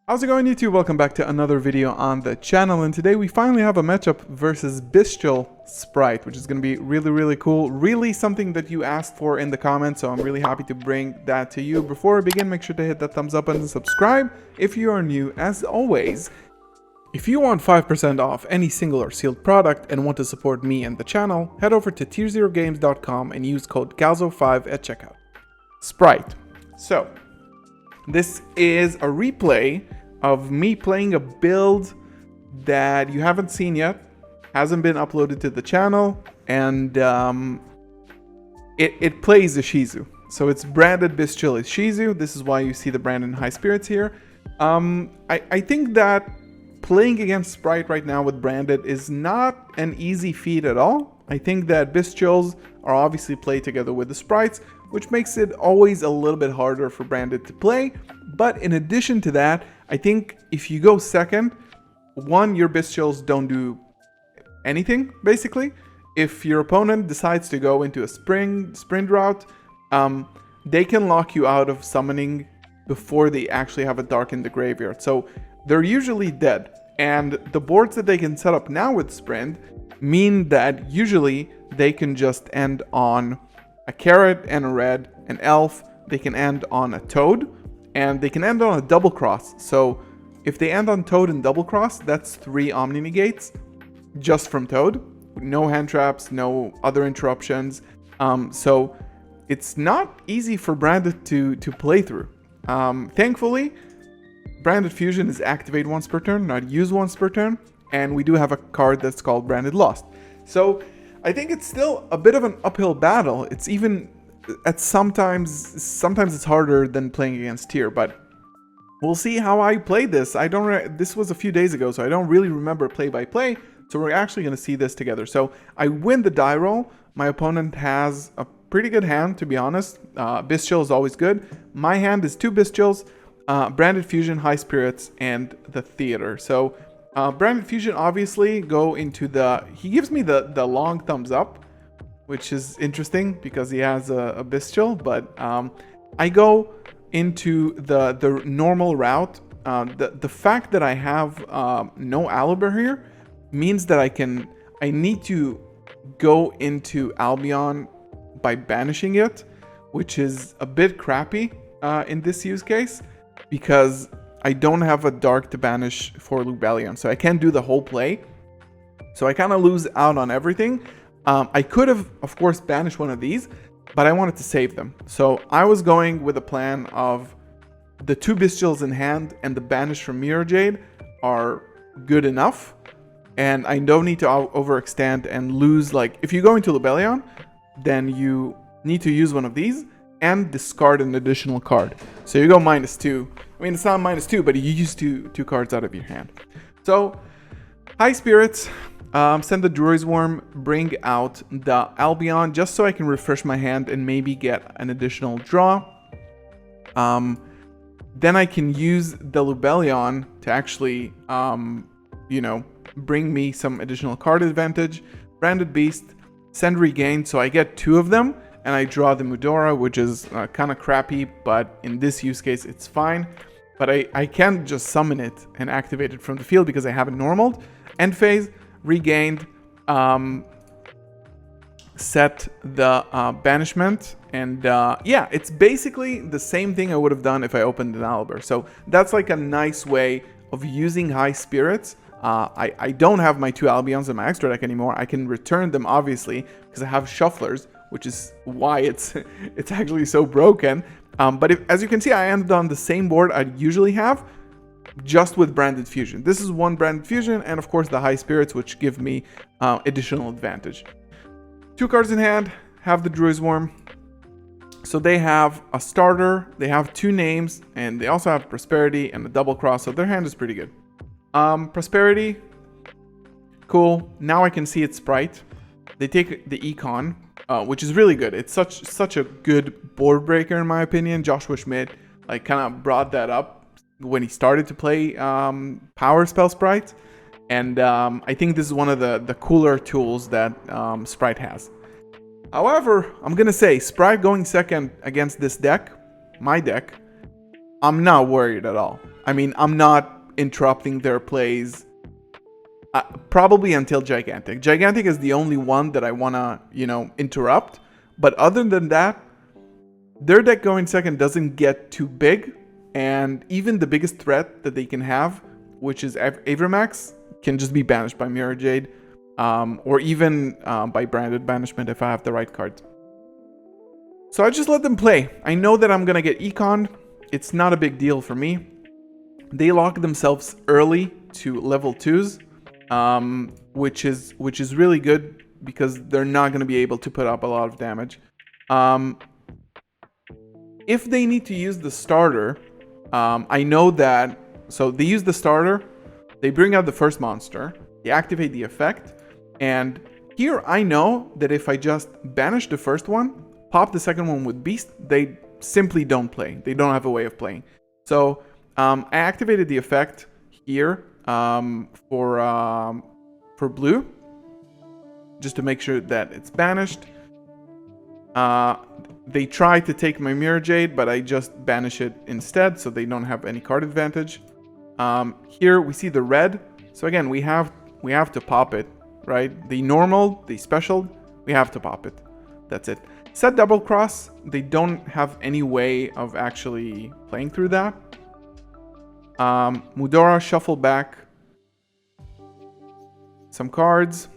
How's it going, YouTube? Welcome back to another video on the channel, and today we finally have a matchup versus Bystial Spright, which is going to be really cool. Really something that you asked for in the comments, so I'm really happy to bring that to you. Before we begin, make sure to hit that thumbs up and subscribe if you are new. As always, if you want 5% off any single or sealed product and want to support me and the channel, head over to tier0games.com and use code GALZO5 at checkout. Spright. So, this is a replay of me playing a build that you haven't seen yet, hasn't been uploaded to the channel, and it plays the Shizu. So it's branded Bystial as Shizu. This is why you see the brand in high spirits here. I think that playing against Spright right now with branded is not an easy feat at all. I think that Bystials are obviously played together with the Sprights, which makes it always a little bit harder for branded to play. But in addition to that, I think if you go second, one, your Bystials don't do anything, basically. If your opponent decides to go into a sprint route, they can lock you out of summoning before they actually have a dark in the graveyard. So they're usually dead. And the boards that they can set up now with sprint mean that usually they can just end on a carrot and a red, an elf, they can end on a toad, and they can end on a double cross. So if they end on toad and double cross, that's 3 Omni Negates just from toad. No hand traps, no other interruptions. So it's not easy for branded to play through. Thankfully, branded fusion is activate once per turn, not use once per turn. And we do have a card that's called branded lost. So I think it's still a bit of an uphill battle. It's even at sometimes it's harder than playing against tier, but we'll see how I played this. This was a few days ago, so I don't really remember play by play. So we're actually going to see this together. So I win the die roll. My opponent has a pretty good hand, to be honest. Bystial is always good. My hand is 2 Bystials, branded fusion, high spirits, and the theater. So branded fusion obviously go into he gives me the long thumbs up, which is interesting because he has a Bystial, but I go into the normal route. The fact that I have no Owlbear here means that I need to go into Albion by banishing it, which is a bit crappy in this use case because I don't have a dark to banish for Lubellion, so I can't do the whole play. So I kind of lose out on everything. I could have, of course, banished one of these, but I wanted to save them. So I was going with a plan of the 2 Bystials in hand and the banish from Mirror Jade are good enough. And I don't need to overextend and lose, like, if you go into Lubellion, then you need to use one of these and discard an additional card. So you go -2. I mean, it's not -2, but you use two cards out of your hand. So, high spirits, send the Druid's Worm, bring out the Albion, just so I can refresh my hand and maybe get an additional draw. Then I can use the Lubellion to actually, bring me some additional card advantage. Branded Beast, send Regain, so I get 2 of them, and I draw the Mudora, which is kind of crappy, but in this use case, it's fine. But I can't just summon it and activate it from the field because I haven't normaled. End phase, regained, set the banishment, and yeah, it's basically the same thing I would have done if I opened an Owlbear. So that's like a nice way of using high spirits. I don't have my 2 Albions in my extra deck anymore. I can return them, obviously, because I have Shufflers, which is why it's actually so broken. But as you can see, I ended on the same board I'd usually have, just with branded fusion. This is 1 branded fusion, and of course the high spirits, which give me additional advantage. 2 cards in hand, have the Druid's Worm. So they have a starter, they have 2 names, and they also have Prosperity and a double cross, so their hand is pretty good. Prosperity, cool. Now I can see it's Spright. They take the Econ, which is really good. It's such a good board breaker in my opinion. Joshua Schmidt kind of brought that up when he started to play Power Spell Spright, and I think this is one of the cooler tools that Spright has. However, I'm gonna say Spright going second against this deck, my deck, I'm not worried at all. I mean, I'm not interrupting their plays probably until Gigantic. Gigantic is the only one that I want to, interrupt. But other than that, their deck going second doesn't get too big. And even the biggest threat that they can have, which is Avramax, can just be banished by Mirror Jade. Or even by Branded Banishment if I have the right card. So I just let them play. I know that I'm going to get Econ. It's not a big deal for me. They lock themselves early to level 2s. Which is really good because they're not going to be able to put up a lot of damage. If they need to use the starter, I know that... So they use the starter, they bring out the first monster, they activate the effect, and here I know that if I just banish the first one, pop the second one with Beast, they simply don't play. They don't have a way of playing. So I activated the effect here for blue, just to make sure that it's banished. They try to take my Mirror Jade, but I just banish it instead, so they don't have any card advantage. Here we see the red. So again, we have to pop it, right? The normal, the special, we have to pop it. That's it. Set double cross. They don't have any way of actually playing through that. Mudora, shuffle back some cards.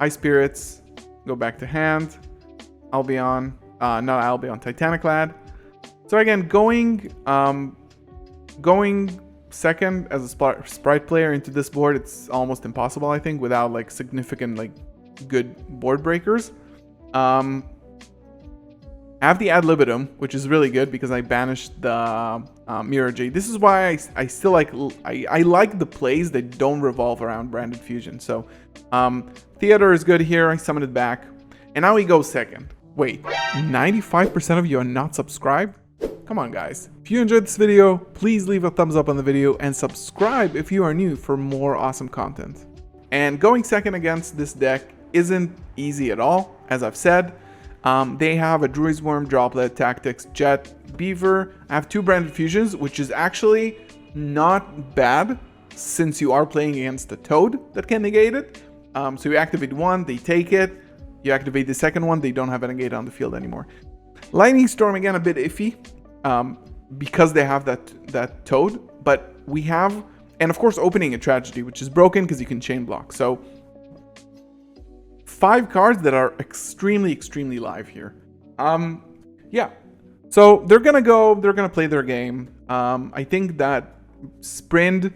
Ice Spirits, go back to hand. Albion, not Albion, Titaniclad. So again, going second as a Spright player into this board, it's almost impossible, I think, without like significant good board breakers. I have the Ad Libitum, which is really good because I banished the Mirror Jade. This is why I still like the plays that don't revolve around Branded Fusion. So Theater is good here. I summoned it back. And now we go second. Wait, 95% of you are not subscribed? Come on, guys. If you enjoyed this video, please leave a thumbs up on the video and subscribe if you are new for more awesome content. And going second against this deck isn't easy at all, as I've said. They have a Druid's Worm, Droplet, Tactics, Jet, Beaver. I have 2 Branded Fusions, which is actually not bad since you are playing against a Toad that can negate it. So you activate one, they take it. You activate the second one, they don't have a negate on the field anymore. Lightning Storm, again, a bit iffy because they have that Toad. But we have, and of course, Opening a Tragedy, which is broken because you can chain block. So 5 cards that are extremely live here. Yeah. So they're gonna play their game. I think that Sprint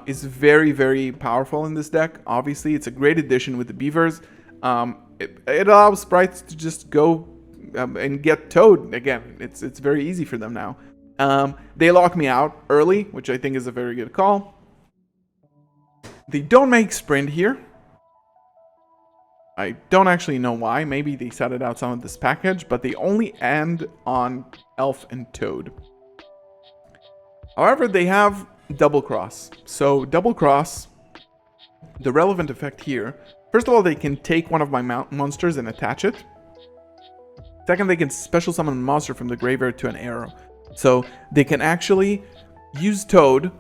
is very powerful in this deck. Obviously, it's a great addition with the Beavers. It allows Sprites to just go and get Toad again. It's very easy for them now. They lock me out early, which I think is a very good call. They don't make Sprint here. I don't actually know why. Maybe they set it outside of this package, but they only end on Elf and Toad. However, they have Double Cross. So Double Cross, the relevant effect here, first of all, they can take one of my monsters and attach it. Second, they can special summon a monster from the graveyard to an arrow. So they can actually use Toad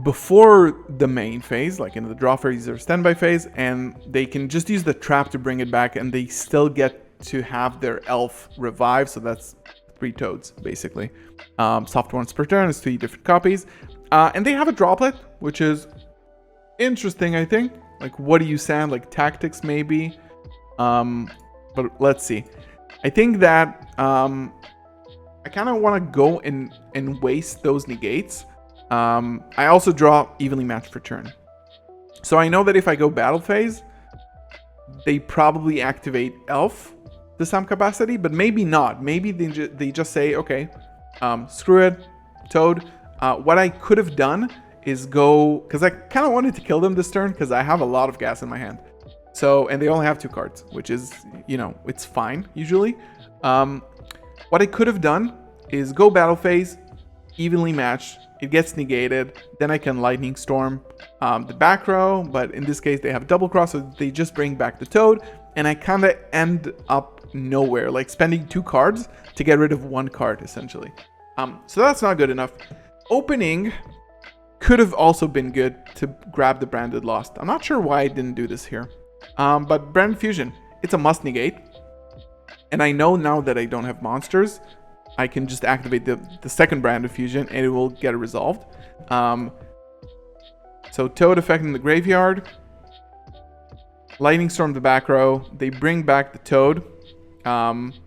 before the main phase, like in the draw phase or standby phase, and they can just use the trap to bring it back, and they still get to have their elf revive. So that's 3 Toads, basically. Soft ones per turn is 3 different copies. And they have a Droplet, which is interesting, I think. Like, what do you send? Like Tactics, maybe. But let's see. I think that I kind of want to go and waste those negates. I also draw Evenly Matched for turn. So I know that if I go battle phase, they probably activate Elf to some capacity, but maybe not. Maybe they just say, okay, screw it, Toad. What I could have done is go, because I kind of wanted to kill them this turn because I have a lot of gas in my hand. So, and they only have 2 cards, which is, it's fine usually. What I could have done is go battle phase, Evenly Matched. It gets negated, then I can Lightning Storm the back row, but in this case they have Double Cross, so they just bring back the Toad, and I kind of end up nowhere, like spending 2 cards to get rid of 1 card, essentially. So that's not good enough. Opening could have also been good to grab the Branded Lost. I'm not sure why I didn't do this here. But Branded Fusion, it's a must negate. And I know now that I don't have monsters, I can just activate the second Branded Fusion and it will get resolved. So Toad effect in the graveyard. Lightning Storm the back row. They bring back the Toad.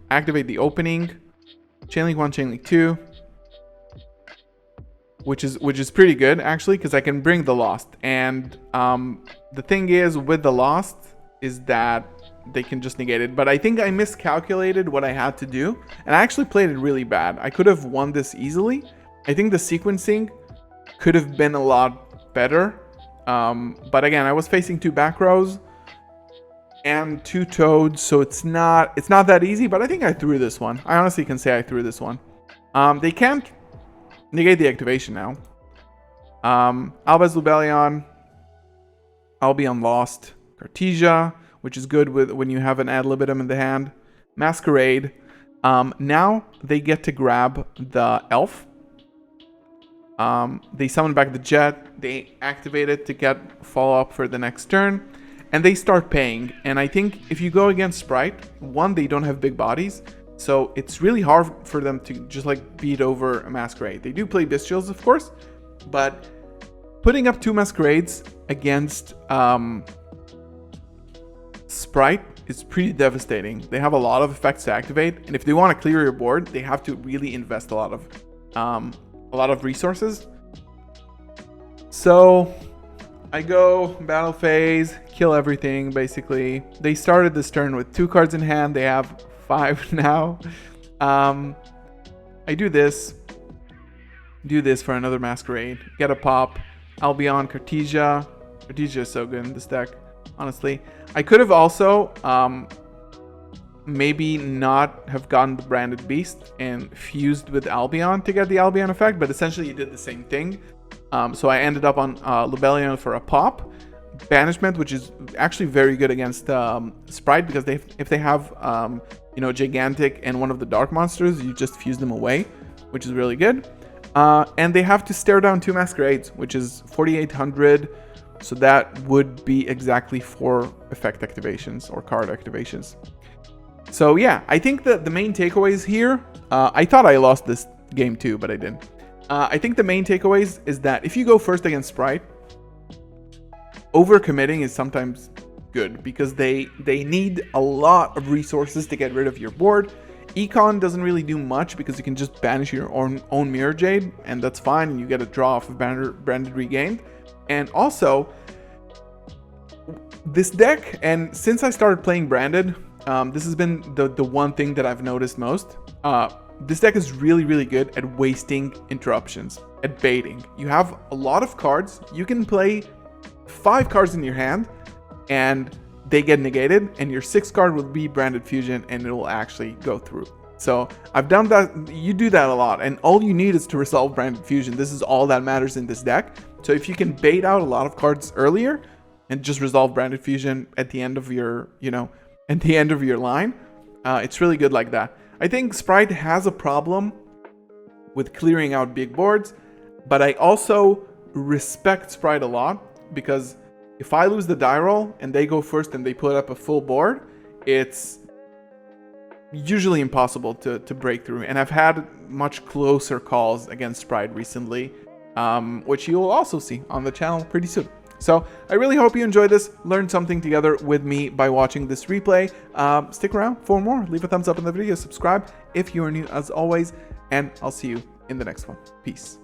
Activate the opening. Chainlink 1, Chainlink 2. Which is pretty good actually, because I can bring the Lost. And the thing is with the Lost is that they can just negate it. But I think I miscalculated what I had to do. And I actually played it really bad. I could have won this easily. I think the sequencing could have been a lot better. But again, I was facing 2 back rows and 2 Toads, so it's not that easy, but I think I threw this one. I honestly can say I threw this one. They can't negate the activation now. Albaz Lubellion, Albion Lost, Cartesia, which is good when you have an ad libitum in the hand. Masquerade. Now they get to grab the Elf. They summon back the Jet. They activate it to get follow-up for the next turn. And they start paying. And I think if you go against Spright, one, they don't have big bodies. So it's really hard for them to just like beat over a Masquerade. They do play Bystials, of course. But putting up 2 Masquerades against Spright is pretty devastating. They have a lot of effects to activate. And if they want to clear your board, they have to really invest a lot of resources. So I go battle phase, kill everything basically. They started this turn with 2 cards in hand. They have 5 now. I do this for another Masquerade, get a pop. Albion, Cartesia. Cartesia is so good in this deck, honestly. I could have also maybe not have gotten the Branded Beast and fused with Albion to get the Albion effect, but essentially you did the same thing. So I ended up on Lubellion for a pop. Banishment, which is actually very good against Spright, because if they have Gigantic and one of the Dark Monsters, you just fuse them away, which is really good. And they have to stare down 2 Masquerades, which is 4,800. So that would be exactly 4 effect activations or card activations. So yeah, I think that the main takeaways here, I thought I lost this game too, but I didn't. I think the main takeaways is that if you go first against Spright, overcommitting is sometimes good because they need a lot of resources to get rid of your board. Econ doesn't really do much because you can just banish your own Mirror Jade, and that's fine, and you get a draw off of Branded Regained. And also, this deck, and since I started playing Branded, this has been the one thing that I've noticed most. This deck is really, really good at wasting interruptions, at baiting. You have a lot of cards. You can play 5 cards in your hand, and they get negated, and your 6th card will be Branded Fusion, and it will actually go through. So I've done that. You do that a lot, and all you need is to resolve Branded Fusion. This is all that matters in this deck. So if you can bait out a lot of cards earlier and just resolve Branded Fusion at the end of your, at the end of your line, it's really good like that. I think Spright has a problem with clearing out big boards, but I also respect Spright a lot, because if I lose the die roll and they go first and they put up a full board, it's usually impossible to break through. And I've had much closer calls against Spright recently, which you will also see on the channel pretty soon. So I really hope you enjoyed this, learned something together with me by watching this replay. Stick around for more, leave a thumbs up in the video, subscribe if you are new as always, and I'll see you in the next one. Peace.